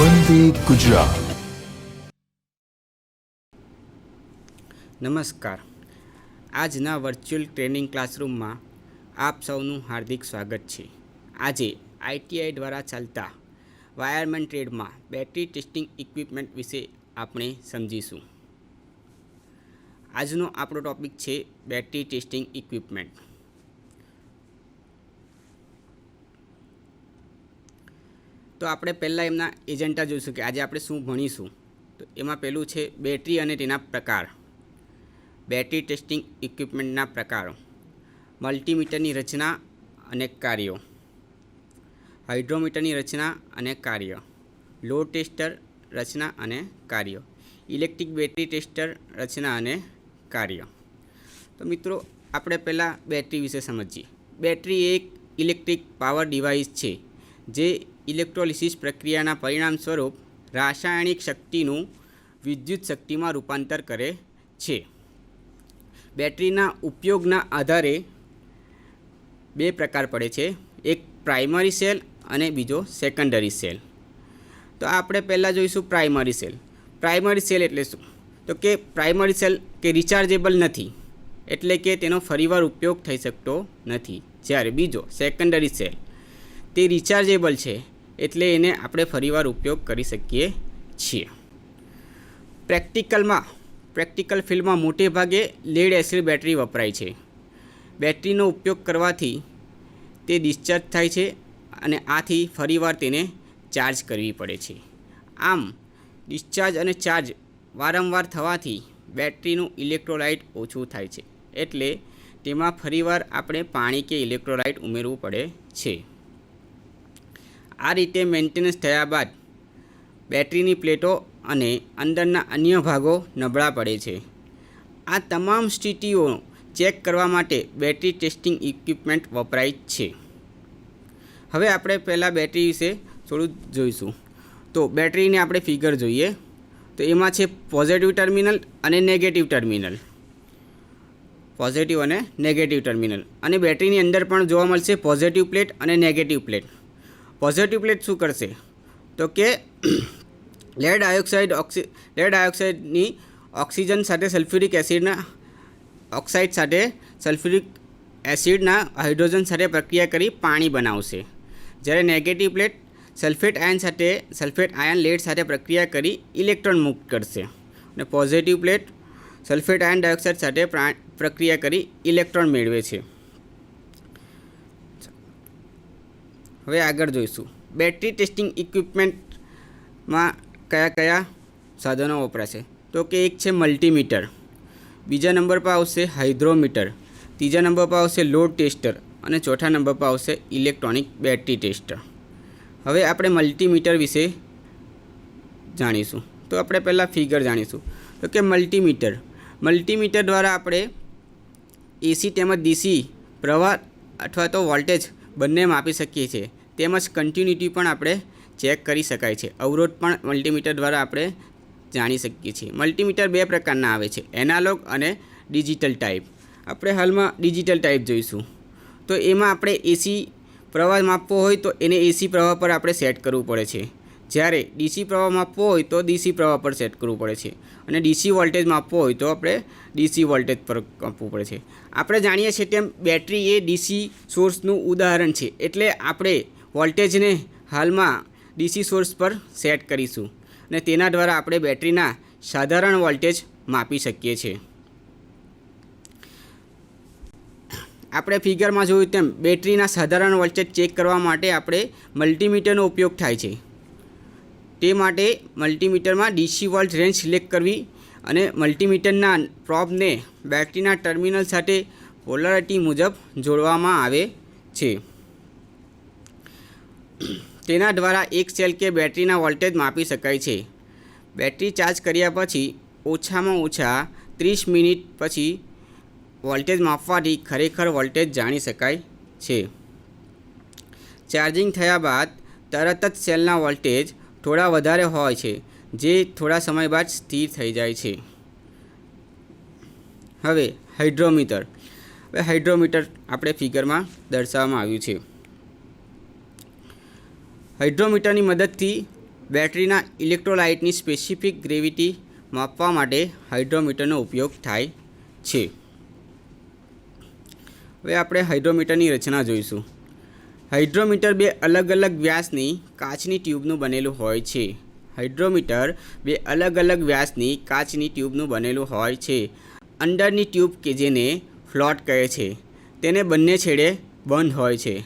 વંદે ગુજરાત. નમસ્કાર. આજના virtual training ક્લાસરૂમમાં આપ સૌનું હાર્દિક સ્વાગત છે. આજે આઈટીઆઈ દ્વારા ચાલતા વાયરમેન ટ્રેડમાં બેટરી ટેસ્ટિંગ ઇક્વિપમેન્ટ વિશે આપણે સમજીશું. આજનો આપણો ટૉપિક છે બેટરી ટેસ્ટિંગ ઇક્વિપમેન્ટ. તો આપણે પહેલાં એમના એજન્ડા જોઈશું કે આજે આપણે શું ભણીશું. તો એમાં પહેલું છે બેટરી અને તેના પ્રકાર. બેટરી ટેસ્ટિંગ ઇક્વિપમેન્ટના પ્રકારો, મલ્ટીમીટરની રચના અને કાર્યો, હાઇડ્રોમીટરની રચના અને કાર્ય, લોડ ટેસ્ટર રચના અને કાર્ય, ઇલેક્ટ્રિક બેટરી ટેસ્ટર રચના અને કાર્ય. તો મિત્રો, આપણે પહેલાં બેટરી વિશે સમજીએ. બેટરી એક ઇલેક્ટ્રિક પાવર ડિવાઇસ છે જે ઇલેક્ટ્રોલિસિસ પ્રક્રિયાના પરિણામ સ્વરૂપ રાસાયણિક શક્તિનું વિદ્યુત શક્તિમાં રૂપાંતર કરે છે. બેટરીના ઉપયોગના આધારે બે પ્રકાર પડે છે, એક પ્રાઇમરી સેલ અને બીજો સેકન્ડરી સેલ. તો આપણે પહેલાં જોઈશું પ્રાઇમરી સેલ. પ્રાઇમરી સેલ એટલે શું? તો કે પ્રાઇમરી સેલ કે રિચાર્જેબલ નથી, એટલે કે તેનો ફરીવાર ઉપયોગ થઈ શકતો નથી. જ્યારે બીજો સેકન્ડરી સેલ તે રિચાર્જેબલ છે, એટલે એને આપણે ફરીવાર ઉપયોગ કરી શકીએ છીએ. પ્રેક્ટિકલ ફિલ્ડમાં મોટે ભાગે લેડ એસિડ બેટરી વપરાય છે. બેટરીનો ઉપયોગ કરવાથી તે ડિસ્ચાર્જ થાય છે અને આથી ફરીવાર તેને ચાર્જ કરવી પડે છે. આમ ડિસ્ચાર્જ અને ચાર્જ વારંવાર થવાથી બેટરીનું ઇલેક્ટ્રોલાઇટ ઓછું થાય છે, એટલે તેમાં ફરીવાર આપણે પાણી કે ઇલેક્ટ્રોલાઇટ ઉમેરવું પડે છે. આ રીતે મેન્ટેનન્સ થયા બાદ બેટરીની પ્લેટો અને અંદરના અન્ય ભાગો નબળા પડે છે. આ તમામ સ્થિતિઓ ચેક કરવા માટે બેટરી ટેસ્ટિંગ ઇક્વિપમેન્ટ વપરાય છે. હવે આપણે પહેલાં બેટરી વિશે થોડું જોઈશું. તો બેટરીને આપણે ફિગર જોઈએ. તો એમાં છે પોઝિટિવ ટર્મિનલ અને નેગેટિવ ટર્મિનલ. પોઝિટિવ અને નેગેટિવ ટર્મિનલ. અને બેટરીની અંદર પણ જોવા મળશે પોઝિટિવ પ્લેટ અને નેગેટિવ પ્લેટ. પોઝિટિવ પ્લેટ શું કરશે? તો કે લેડ આયોક્સાઇડની ઓક્સિજન સાથે સલ્ફ્યુરિક એસિડના ઓક્સાઇડ સાથે સલ્ફ્યુરિક એસિડના હાઇડ્રોજન સાથે પ્રક્રિયા કરી પાણી બનાવશે. જ્યારે negative plate sulphate ion lead સાથે પ્રક્રિયા કરી ઇલેક્ટ્રોન મુક્ત કરશે. અને positive plate sulphate ion dioxide સાથે પ્રક્રિયા કરી ઇલેક્ટ્રોન મેળવે છે. હવે આગળ જોઈશું બેટરી ટેસ્ટિંગ ઇક્વિપમેન્ટમાં કયા કયા સાધનો વપરાશે. તો કે એક છે મલ્ટીમીટર, બીજા નંબર પર આવશે હાઇડ્રોમીટર, ત્રીજા નંબર પર આવશે લોડ ટેસ્ટર અને ચોથા નંબર પર આવશે ઇલેક્ટ્રોનિક બેટરી ટેસ્ટર. હવે આપણે મલ્ટીમીટર વિશે જાણીશું. તો આપણે પહેલાં ફિગર જાણીશું. તો કે મલ્ટીમીટર દ્વારા આપણે એસી તેમજ ડીસી પ્રવાહ અથવા તો વોલ્ટેજ બંને માપી શકીએ છીએ. તેમજ કન્ટિન્યુટી પણ આપણે ચેક કરી શકાય છે. અવરોધ પણ મલ્ટીમીટર દ્વારા આપણે જાણી શકીએ છીએ. મલ્ટીમીટર બે પ્રકારના આવે છે, એનાલોગ અને ડિજિટલ ટાઈપ. આપણે હાલમાં ડિજિટલ ટાઈપ જોઈશું. તો એમાં આપણે એસી પ્રવાહ માપવો હોય તો એને એસી પ્રવાહ પર આપણે સેટ કરવું પડે છે. જ્યારે ડીસી પ્રવાહ માપવો હોય તો ડીસી પ્રવાહ પર સેટ કરવું પડે છે. અને ડીસી વોલ્ટેજ માપવો હોય તો આપણે ડીસી વોલ્ટેજ પર માપવું પડે છે. આપણે જાણીએ છીએ તેમ બેટરી એ ડીસી સોર્સનું ઉદાહરણ છે, એટલે આપણે વોલ્ટેજને હાલમાં ડીસી સોર્સ પર સેટ કરીશું અને તેના દ્વારા આપણે બેટરીના સાધારણ વોલ્ટેજ માપી શકીએ છીએ. આપણે ફિગરમાં જોયું તેમ બેટરીના સાધારણ વોલ્ટેજ ચેક કરવા માટે આપણે મલ્ટીમીટરનો ઉપયોગ થાય છે. તે માટે મલ્ટીમીટરમાં ડીસી વોલ્ટ રેન્જ સિલેક્ટ કરવી અને મલ્ટીમીટરના પ્રોબને બેટરીના ટર્મિનલ સાથે પોલારિટી મુજબ જોડવામાં આવે છે. તેના દ્વારા એક સેલ કે બેટરીના વોલ્ટેજ માપી શકાય છે. બેટરી ચાર્જ કર્યા પછી ઓછામાં ઓછા 30 મિનિટ પછી વોલ્ટેજ માપવાથી ખરેખર વોલ્ટેજ જાણી શકાય છે. ચાર્જિંગ થયા બાદ તરત જ સેલના વોલ્ટેજ થોડા વધારે હોય છે, જે થોડા સમય બાદ સ્થિર થઈ જાય છે. હવે હાઇડ્રોમીટર આપણે ફિગરમાં દર્શાવવામાં આવ્યું છે. હાઇડ્રોમીટરની મદદથી બેટરીના ઇલેક્ટ્રોલાઇટની સ્પેસિફિક ગ્રેવિટી માપવા માટે હાઇડ્રોમીટરનો ઉપયોગ થાય છે. હવે આપણે હાઇડ્રોમીટરની રચના જોઈશું. હાઇડ્રોમીટર બે અલગ અલગ વ્યાસની કાચની ટ્યુબનું બનેલું હોય છે. હાઇડ્રોમીટર બે અલગ અલગ વ્યાસની કાચની ટ્યુબનું બનેલું હોય છે. અંદરની ટ્યુબ કે જેને ફ્લોટ કહે છે તેને બંને છેડે બંધ હોય છે.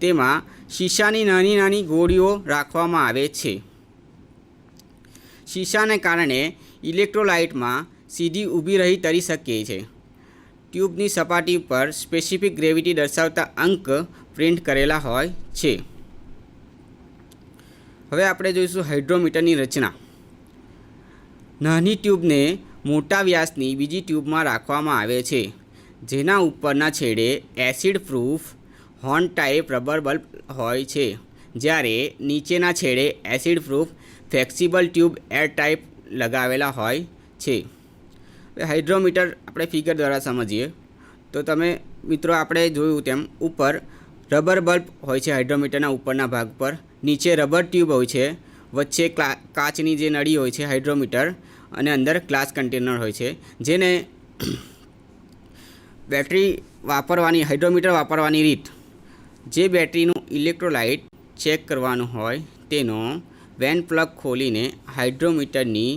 તેમાં શીશાની નાની નાની ગોળીઓ રાખવામાં આવે છે. શીશાને કારણે ઇલેક્ટ્રોલાઇટમાં સીધી ઊભી રહી તરી શકે છે. ટ્યુબની સપાટી પર સ્પેસિફિક ગ્રેવિટી દર્શાવતા અંક પ્રિન્ટ કરેલા હોય છે. હવે આપણે જોઈશું હાઇડ્રોમીટરની રચના. નાની ટ્યુબને મોટા વ્યાસની બીજી ટ્યુબમાં રાખવામાં આવે છે, જેના ઉપરના છેડે acid proof horn type rubber bulb હોય છે, જ્યારે નીચેના છેડે acid proof flexible tube air type લગાવેલા હોય છે. હાઇડ્રોમીટર આપણે ફિગર દ્વારા સમજીએ તો તમે મિત્રો આપણે જોયું તેમ ઉપર રબર બલ્બ હોય છે હાઇડ્રોમીટરના ઉપરના ભાગ પર, નીચે રબર ટ્યુબ હોય છે, વચ્ચે કાચની જે નળી હોય છે હાઇડ્રોમીટર, અને અંદર ગ્લાસ કન્ટેનર હોય છે, જેને બેટરી વાપરવાની હાઇડ્રોમીટર વાપરવાની રીત, જે બેટરીનું ઇલેક્ટ્રોલાઇટ ચેક કરવાનું હોય તેનો વેન પ્લગ ખોલીને હાઇડ્રોમીટરની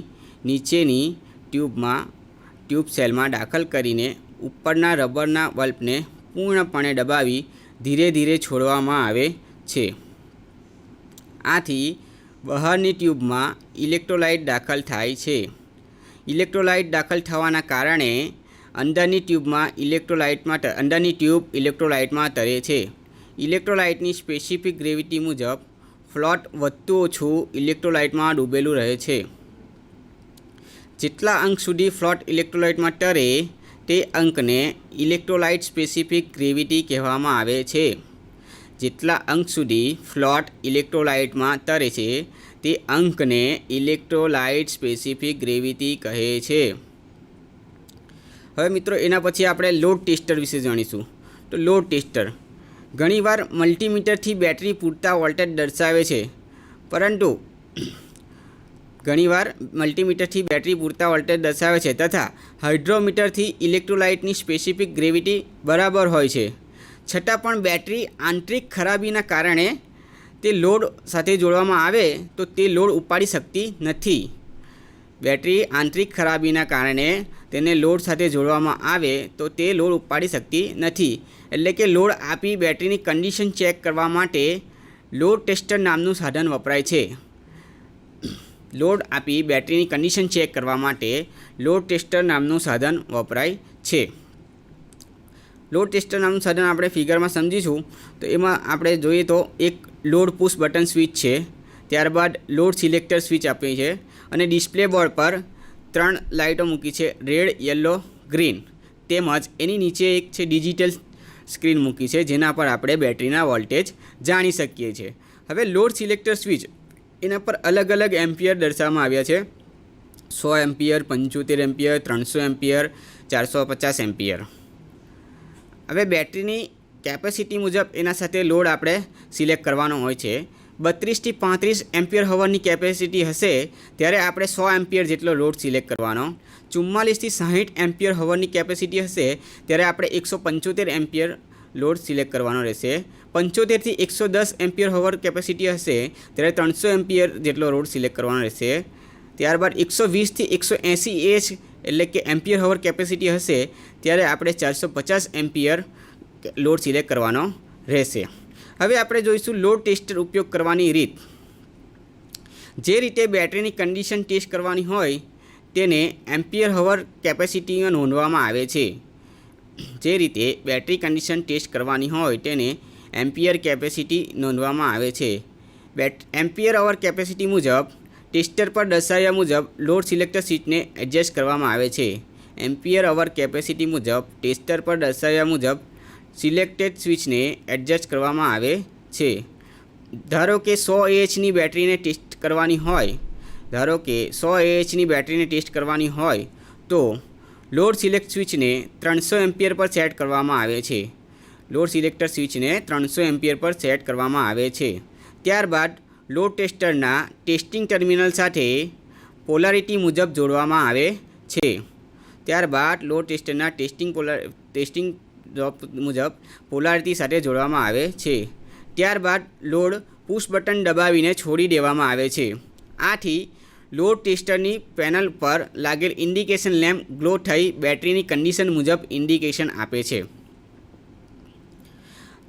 નીચેની ટ્યુબ સેલમાં દાખલ કરીને ઉપરના રબરના બલ્બને પૂર્ણપણે દબાવી ધીરે ધીરે છોડવામાં આવે છે. આથી બહારની ટ્યુબમાં ઇલેક્ટ્રોલાઇટ દાખલ થાય છે. ઇલેક્ટ્રોલાઇટ દાખલ થવાના કારણે અંદરની ટ્યુબ ઇલેક્ટ્રોલાઇટમાં તરે છે. ઇલેક્ટ્રોલાઇટની સ્પેસિફિક ગ્રેવિટી મુજબ ફ્લોટ વધતું ઓછું ઇલેક્ટ્રોલાઇટમાં ડૂબેલું રહે છે. જેટલા અંક સુધી ફ્લોટ ઇલેક્ટ્રોલાઇટમાં તરે તે અંકને ઇલેક્ટ્રોલાઇટ સ્પેસિફિક ગ્રેવિટી કહેવામાં આવે છે. જેટલા અંક સુધી ફ્લોટ ઇલેક્ટ્રોલાઇટમાં તરે છે તે અંકને ઇલેક્ટ્રોલાઇટ સ્પેસિફિક ગ્રેવિટી કહે છે. હવે મિત્રો એના પછી આપણે લોડ ટેસ્ટર વિશે જાણીશું. તો લોડ ટેસ્ટર ઘણીવાર મલ્ટીમીટરથી બેટરી પૂરતા વોલ્ટેજ દર્શાવે છે, પરંતુ તથા હાઇડ્રોમીટરથી ઇલેક્ટ્રોલાઇટની સ્પેસિફિક ગ્રેવિટી બરાબર હોય છે, છતાં પણ બેટરી આંતરિક ખરાબીના કારણે તે લોડ સાથે જોડવામાં આવે તો તે લોડ ઉપાડી શકતી નથી. બેટરી આંતરિક ખરાબીના કારણે તેને લોડ સાથે જોડવામાં આવે તો તે લોડ ઉપાડી શકતી નથી. એટલે કે લોડ આપી બેટરીની કન્ડિશન ચેક કરવા માટે લોડ ટેસ્ટર નામનું સાધન વપરાય છે. લોડ આપી બેટરીની કન્ડિશન ચેક કરવા માટે લોડ ટેસ્ટર નામનું સાધન વપરાય છે. લોડ ટેસ્ટર નામનું સાધન આપણે ફિગરમાં સમજીશું. તો એમાં આપણે જોઈએ તો એક લોડ પુશ બટન સ્વિચ છે, ત્યારબાદ લોડ સિલેક્ટર સ્વિચ આપી છે, અને ડિસ્પ્લે બોર્ડ પર 3 લાઇટો મૂકી છે, રેડ, યલો, ગ્રીન, તેમજ એની નીચે એક છે ડિજિટલ સ્ક્રીન મૂકી છે, જેના પર આપણે બેટરીના વોલ્ટેજ જાણી શકીએ છીએ. હવે લોડ સિલેક્ટર સ્વિચ એના પર અલગ અલગ એમ્પિયર દર્શાવવામાં આવ્યા છે. 100 એમ્પિયર, 75 એમ્પિયર, 300 એમ્પિયર, 450 એમ્પિયર. હવે બેટરીની કેપેસિટી મુજબ એના સાથે લોડ આપણે સિલેક્ટ કરવાનો હોય છે. 32 થી 35 એમ્પિયર હવરની કેપેસિટી હશે ત્યારે આપણે 100 એમ્પિયર જેટલો લોડ સિલેક્ટ કરવાનો. 44 થી 60 એમ્પિયર હવરની કેપેસિટી હશે ત્યારે આપણે 175 એમ્પિયર લોડ સિલેક્ટ કરવાનો રહેશે. 75 થી 110 એમ્પિયર હવર કેપેસિટી હશે ત્યારે 300 એમ્પિયર જેટલો લોડ સિલેક્ટ કરવાનો રહેશે. ત્યારબાદ 120 થી 180 એચ એટલે કે એમ્પિયર હવર કેપેસિટી હશે ત્યારે આપણે 450 એમ્પિયર લોડ સિલેક્ટ કરવાનો રહેશે. હવે આપણે જોઈશું લોડ ટેસ્ટર ઉપયોગ કરવાની રીત. જે રીતે બેટરીની કન્ડિશન ટેસ્ટ કરવાની હોય તેને એમ્પિયર હવર કેપેસિટીમાં નોંધવામાં આવે છે. જે રીતે બેટરી કન્ડિશન ટેસ્ટ કરવાની હોય તેને એમ્પિયર કેપેસિટી નોંધવામાં આવે છે. એમ્પિયર અવર કેપેસિટી મુજબ ટેસ્ટર પર દર્શાવ્યા મુજબ લોડ સિલેક્ટર સ્વિચને એડજસ્ટ કરવામાં આવે છે. એમ્પિયર અવર કેપેસિટી મુજબ ટેસ્ટર પર દર્શાવ્યા મુજબ સિલેક્ટેડ સ્વિચને એડજસ્ટ કરવામાં આવે છે. ધારો કે 100 AHની બેટરીને ટેસ્ટ કરવાની હોય તો લોડ સિલેક્ટ સ્વિચને 300 એમ્પિયર પર સેટ કરવામાં આવે છે. લોડ સિલેક્ટર સ્વિચને 300 એમ્પિયર પર સેટ કરવામાં આવે છે. ત્યારબાદ લોડ ટેસ્ટરના ટેસ્ટિંગ ટર્મિનલ સાથે પોલારિટી મુજબ જોડવામાં આવે છે. ત્યારબાદ લોડ ટેસ્ટરના ટેસ્ટિંગ ડ્રોપ મુજબ પોલારિટી સાથે જોડવામાં આવે છે. ત્યારબાદ લોડ પુશ બટન દબાવીને છોડી દેવામાં આવે છે. આથી લોડ ટેસ્ટરની પેનલ પર લાગેલ ઇન્ડિકેશન લેમ્પ ગ્લો થઈ બેટરીની કન્ડિશન મુજબ ઇન્ડિકેશન આપે છે.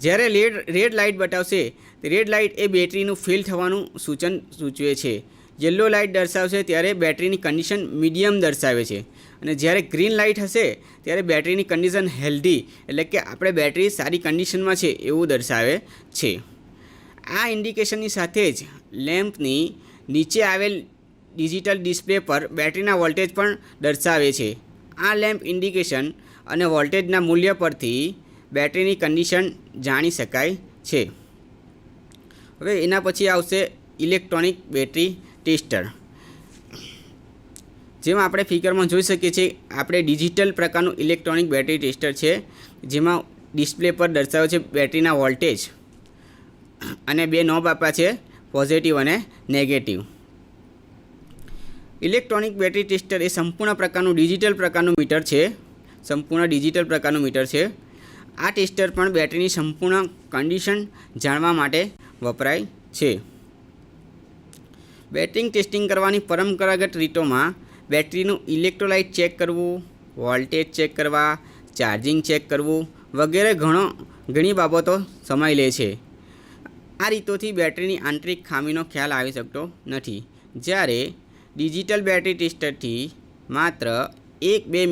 જ્યારે રેડ લાઇટ બતાવશે, રેડ લાઇટ એ બેટરીનું ફેલ થવાનું સૂચન સૂચવે છે. યલો લાઇટ દર્શાવશે ત્યારે બેટરીની કન્ડિશન મીડિયમ દર્શાવે છે. અને જ્યારે ગ્રીન લાઇટ હશે ત્યારે બેટરીની કન્ડિશન હેલ્ધી, એટલે કે આપણે બેટરી સારી કન્ડિશનમાં છે એવું દર્શાવે છે. આ ઇન્ડિકેશનની સાથે જ લેમ્પની નીચે આવેલ ડિજિટલ ડિસ્પ્લે પર બેટરીના વોલ્ટેજ પણ દર્શાવે છે. આ લેમ્પ ઇન્ડિકેશન અને વોલ્ટેજના મૂલ્ય પરથી બેટરીની કન્ડિશન જાણી શકાય છે. હવે એના પછી આવશે ઇલેક્ટ્રોનિક બેટરી ટેસ્ટર. જેમ આપણે ફિગરમાં જોઈ શકીએ છીએ, આપણે ડિજિટલ પ્રકારનું ઇલેક્ટ્રોનિક બેટરી ટેસ્ટર છે, જેમાં ડિસ્પ્લે પર દર્શાવે છે બેટરીના વોલ્ટેજ અને બે નોબ આપ્યા છે, પોઝિટિવ અને નેગેટિવ. ઇલેક્ટ્રોનિક બેટરી ટેસ્ટર એ સંપૂર્ણ પ્રકારનું ડિજિટલ પ્રકારનું મીટર છે. આ ટેસ્ટર પણ બેટરીની સંપૂર્ણ કન્ડિશન જાણવા માટે વપરાય છે. બેટરી ટેસ્ટિંગ કરવાની પરંપરાગત રીતોમાં બેટરીનું ઇલેક્ટ્રોલાઇટ ચેક કરવું, વોલ્ટેજ ચેક કરવા, ચાર્જિંગ ચેક કરવું વગેરે ઘણી બાબતો સમય લે છે. આ રીતોથી બેટરીની આંતરિક ખામીનો ખ્યાલ આવી શકતો નથી. જ્યારે ડિજિટલ બેટરી ટેસ્ટરથી માત્ર 1-2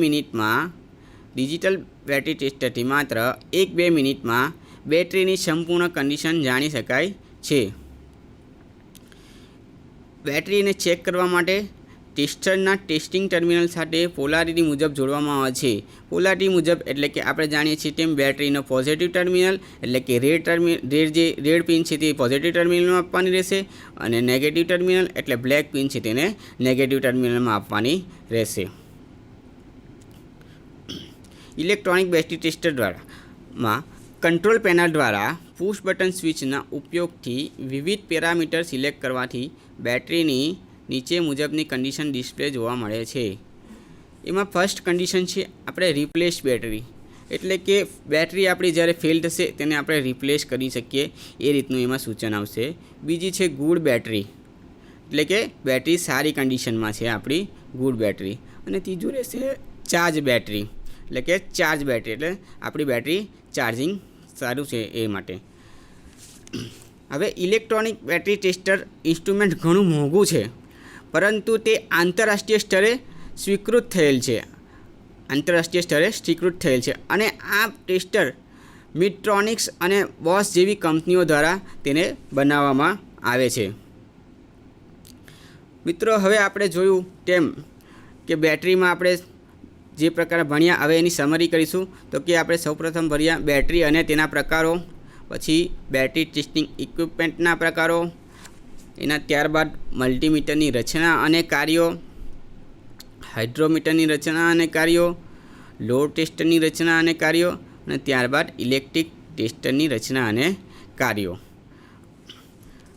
મિનિટમાં બેટરીની સંપૂર્ણ કન્ડિશન જાણી શકાય છે. બેટરીને ચેક કરવા માટે ટેસ્ટરના ટેસ્ટિંગ ટર્મિનલ સાથે પોલારિટી મુજબ જોડવામાં આવે છે. પોલારિટી મુજબ એટલે કે આપણે જાણીએ છીએ તેમ બેટરીનો પોઝિટિવ ટર્મિનલ એટલે કે રેડ પિન છે તે પોઝિટિવ ટર્મિનલમાં આપવાની રહેશે, અને નેગેટિવ ટર્મિનલ એટલે બ્લેક પિન છે તેને નેગેટિવ ટર્મિનલમાં આપવાની રહેશે. ઇલેક્ટ્રોનિક બેટરી ટેસ્ટર દ્વારામાં કંટ્રોલ પેનલ દ્વારા પુશ બટન સ્વિચના ઉપયોગથી વિવિધ પેરામીટર સિલેક્ટ કરવાથી બેટરીની નીચે મુજબની કન્ડિશન ડિસ્પ્લે જોવા મળે છે. એમાં ફર્સ્ટ કન્ડિશન છે આપણે રિપ્લેસ બેટરી, એટલે કે બેટરી આપણી જ્યારે ફેલ થશે તેને આપણે રિપ્લેસ કરી શકીએ એ રીતનું એમાં સૂચન આવશે. બીજી છે ગુડ બેટરી, એટલે કે બેટરી સારી કન્ડિશનમાં છે આપણી, ગુડ બેટરી. અને ત્રીજું રહેશે ચાર્જ બેટરી, એટલે કે ચાર્જ બેટરી એટલે આપણી બેટરી ચાર્જિંગ સારું છે એ માટે. હવે ઇલેક્ટ્રોનિક બેટરી ટેસ્ટર ઇન્સ્ટ્રુમેન્ટ ઘણું મોંઘું છે, પરંતુ તે આંતરરાષ્ટ્રીય સ્તરે સ્વીકૃત થયેલ છે. અને આ ટેસ્ટર મિડટ્રોનિક્સ અને બોસ જેવી કંપનીઓ દ્વારા તેને બનાવવામાં આવે છે. મિત્રો, હવે આપણે જોયું તેમ કે બેટરીમાં આપણે જે પ્રકાર ભણ્યા, હવે એની સમરી કરીશું. તો કે આપણે સૌપ્રથમ ભણ્યા બેટરી અને તેના પ્રકારો, પછી બેટરી ટેસ્ટિંગ ઇક્વિપમેન્ટના પ્રકારો, એના ત્યારબાદ મલ્ટીમીટરની રચના અને કાર્યો, હાઇડ્રોમીટરની રચના અને કાર્યો, લોડ ટેસ્ટરની રચના અને કાર્યો, અને ત્યારબાદ ઇલેક્ટ્રિક ટેસ્ટરની રચના અને કાર્યો.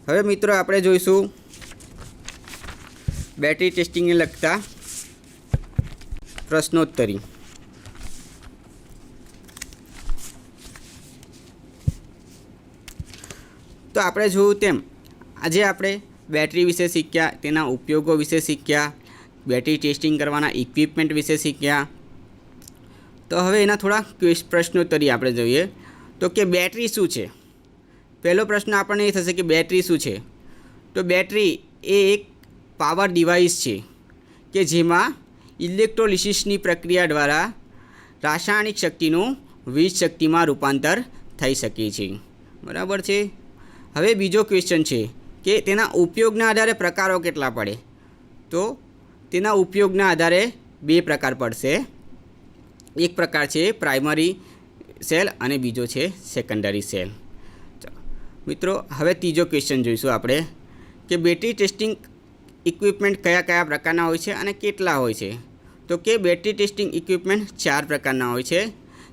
હવે મિત્રો આપણે જોઈશું બેટરી ટેસ્ટિંગને લગતા પ્રશ્નોત્તરી. તો આપણે જોયું તેમ આજે આપણે બેટરી વિશે શીખ્યા, તેના ઉપયોગો વિશે શીખ્યા, બેટરી ટેસ્ટિંગ કરવાના ઇક્વિપમેન્ટ વિશે શીખ્યા. તો હવે એના થોડા પ્રશ્નોત્તરી આપણે જોઈએ. તો કે બેટરી શું છે? પહેલો પ્રશ્ન આપણને એ થશે કે બેટરી શું છે? તો બેટરી એ એક પાવર ડિવાઇસ છે કે જેમાં ઇલેક્ટ્રોલિસિસની પ્રક્રિયા દ્વારા રાસાયણિક શક્તિનું વીજ શક્તિમાં રૂપાંતર થઈ શકે છે. બરાબર છે. હવે બીજો ક્વેશ્ચન છે કે તેના ઉપયોગના આધારે પ્રકારો કેટલા પડે? તો તેના ઉપયોગના આધારે 2 પ્રકાર પડશે. એક પ્રકાર છે પ્રાઇમરી સેલ અને બીજો છે સેકન્ડરી સેલ. મિત્રો, હવે ત્રીજો ક્વેશ્ચન જોઈશું આપણે કે બેટરી ટેસ્ટિંગ ઇક્વિપમેન્ટ કયા પ્રકારના હોય છે અને કેટલા હોય છે? તો કે બેટરી ટેસ્ટિંગ ઇક્વિપમેન્ટ 4 પ્રકારના હોય છે.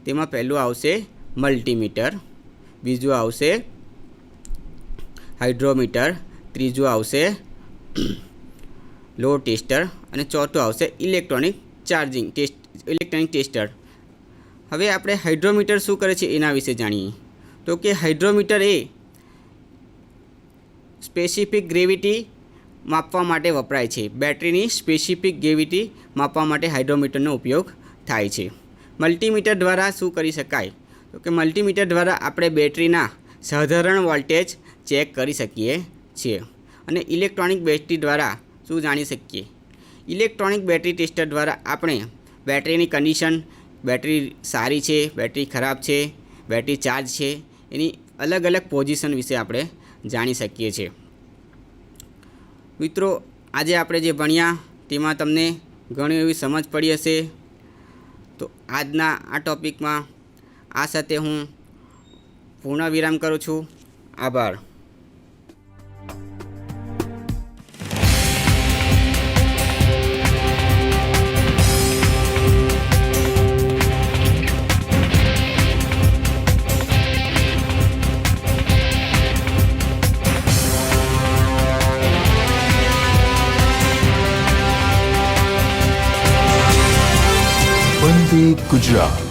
તેમાં પહેલું આવશે મલ્ટીમીટર, બીજું આવશે હાઇડ્રોમીટર, ત્રીજું આવશે લોડ ટેસ્ટર અને ચોથું આવશે ઇલેક્ટ્રોનિક ચાર્જિંગ ઇલેક્ટ્રોનિક ટેસ્ટર. હવે આપણે હાઇડ્રોમીટર શું કરે છે એના વિશે જાણીએ. તો કે હાઇડ્રોમીટર એ સ્પેસિફિક ગ્રેવિટી માપવા માટે વપરાય છે. બેટરીની સ્પેસિફિક ગ્રેવિટી માપવા માટે હાઇડ્રોમીટરનો ઉપયોગ થાય છે. મલ્ટીમીટર દ્વારા શું કરી શકાય? તો કે મલ્ટીમીટર દ્વારા આપણે બેટરીના સાધારણ વોલ્ટેજ ચેક કરી શકીએ છીએ. અને ઇલેક્ટ્રોનિક બેટરી દ્વારા શું જાણી શકીએ? ઇલેક્ટ્રોનિક બેટરી ટેસ્ટર દ્વારા આપણે બેટરીની કન્ડિશન, બેટરી સારી છે, બેટરી ખરાબ છે, બેટરી ચાર્જ છે, એની અલગ અલગ પોઝિશન વિશે આપણે જાણી શકીએ છીએ. મિત્રો, આજે આપણે જે ભણ્યા તેમાં તમને ઘણી એવી સમજ પડી હશે. તો આજના આ ટૉપિકમાં આ સાથે હું પૂર્ણ વિરામ કરું છું. આભાર. વંદે ગુજરાત.